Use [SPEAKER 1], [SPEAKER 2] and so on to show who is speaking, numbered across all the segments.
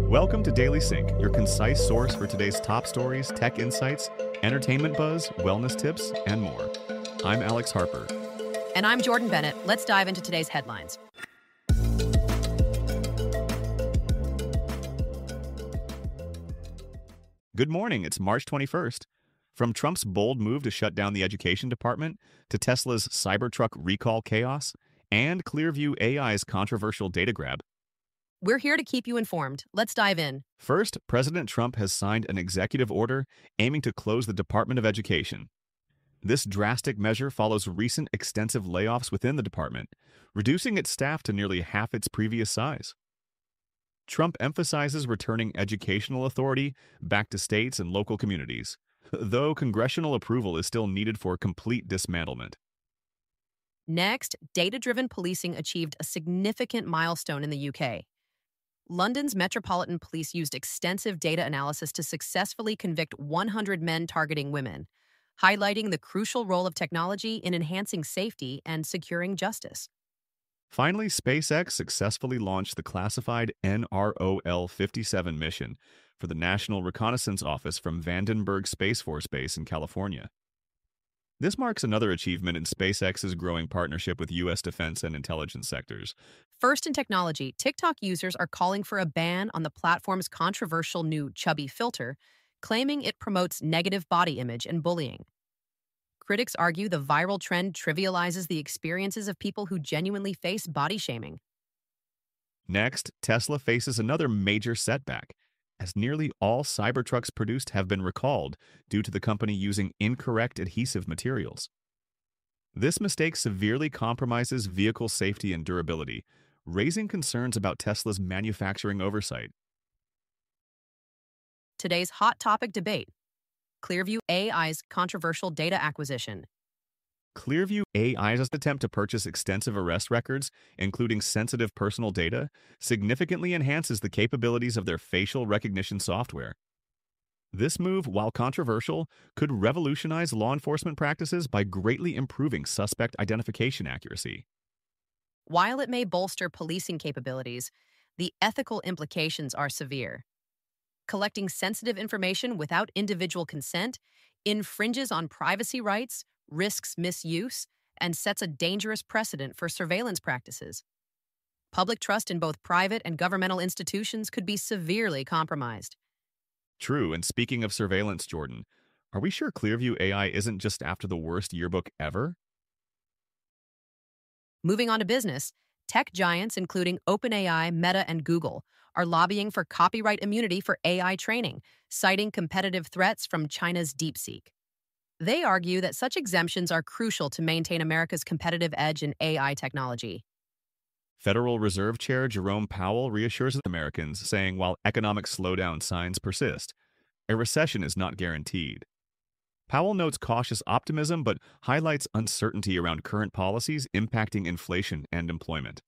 [SPEAKER 1] Welcome to Daily Sync, your concise source for today's top stories, tech insights, entertainment buzz, wellness tips, and more. I'm Alex Harper.
[SPEAKER 2] And I'm Jordan Bennett. Let's dive into today's headlines.
[SPEAKER 1] Good morning, it's March 21st. From Trump's bold move to shut down the education department, to Tesla's Cybertruck recall chaos, and Clearview AI's controversial data grab.
[SPEAKER 2] We're here to keep you informed. Let's dive in.
[SPEAKER 1] First, President Trump has signed an executive order aiming to close the Department of Education. This drastic measure follows recent extensive layoffs within the department, reducing its staff to nearly half its previous size. Trump emphasizes returning educational authority back to states and local communities, though congressional approval is still needed for complete dismantlement.
[SPEAKER 2] Next, data-driven policing achieved a significant milestone in the UK. London's Metropolitan Police used extensive data analysis to successfully convict 100 men targeting women, highlighting the crucial role of technology in enhancing safety and securing justice.
[SPEAKER 1] Finally, SpaceX successfully launched the classified NROL-57 mission for the National Reconnaissance Office from Vandenberg Space Force Base in California. This marks another achievement in SpaceX's growing partnership with U.S. defense and intelligence sectors.
[SPEAKER 2] First in technology, TikTok users are calling for a ban on the platform's controversial new chubby filter, claiming it promotes negative body image and bullying. Critics argue the viral trend trivializes the experiences of people who genuinely face body shaming.
[SPEAKER 1] Next, Tesla faces another major setback, as nearly all Cybertrucks produced have been recalled due to the company using incorrect adhesive materials. This mistake severely compromises vehicle safety and durability, raising concerns about Tesla's manufacturing oversight.
[SPEAKER 2] Today's hot topic debate: Clearview AI's controversial data acquisition.
[SPEAKER 1] Clearview AI's attempt to purchase extensive arrest records, including sensitive personal data, significantly enhances the capabilities of their facial recognition software. This move, while controversial, could revolutionize law enforcement practices by greatly improving suspect identification accuracy.
[SPEAKER 2] While it may bolster policing capabilities, the ethical implications are severe. Collecting sensitive information without individual consent infringes on privacy rights, risks misuse, and sets a dangerous precedent for surveillance practices. Public trust in both private and governmental institutions could be severely compromised.
[SPEAKER 1] True, and speaking of surveillance, Jordan, are we sure Clearview AI isn't just after the worst yearbook ever?
[SPEAKER 2] Moving on to business, tech giants including OpenAI, Meta, and Google are lobbying for copyright immunity for AI training, citing competitive threats from China's DeepSeek. They argue that such exemptions are crucial to maintain America's competitive edge in AI technology.
[SPEAKER 1] Federal Reserve Chair Jerome Powell reassures Americans, saying while economic slowdown signs persist, a recession is not guaranteed. Powell notes cautious optimism but highlights uncertainty around current policies impacting inflation and employment.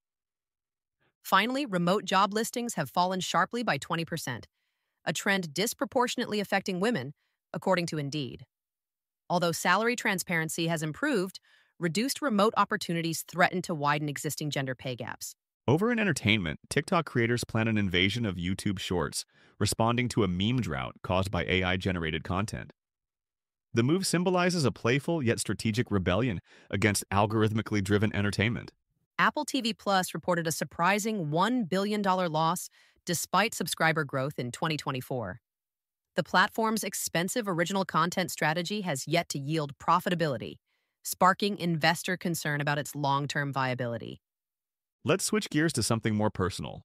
[SPEAKER 2] Finally, remote job listings have fallen sharply by 20%, a trend disproportionately affecting women, according to Indeed. Although salary transparency has improved, reduced remote opportunities threaten to widen existing gender pay gaps.
[SPEAKER 1] Over in entertainment, TikTok creators plan an invasion of YouTube Shorts, responding to a meme drought caused by AI-generated content. The move symbolizes a playful yet strategic rebellion against algorithmically driven entertainment.
[SPEAKER 2] Apple TV Plus reported a surprising $1 billion loss despite subscriber growth in 2024. The platform's expensive original content strategy has yet to yield profitability, sparking investor concern about its long-term viability.
[SPEAKER 1] Let's switch gears to something more personal.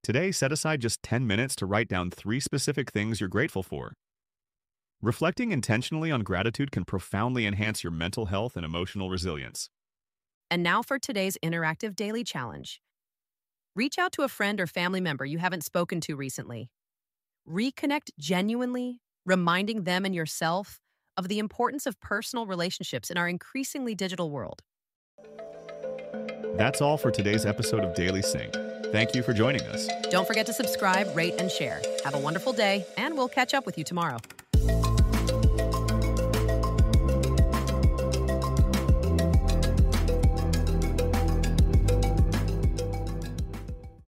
[SPEAKER 1] Today, set aside just 10 minutes to write down 3 specific things you're grateful for. Reflecting intentionally on gratitude can profoundly enhance your mental health and emotional resilience.
[SPEAKER 2] And now for today's interactive daily challenge. Reach out to a friend or family member you haven't spoken to recently. Reconnect genuinely, reminding them and yourself of the importance of personal relationships in our increasingly digital world.
[SPEAKER 1] That's all for today's episode of Daily Sync. Thank you for joining us.
[SPEAKER 2] Don't forget to subscribe, rate, and share. Have a wonderful day, and we'll catch up with you tomorrow.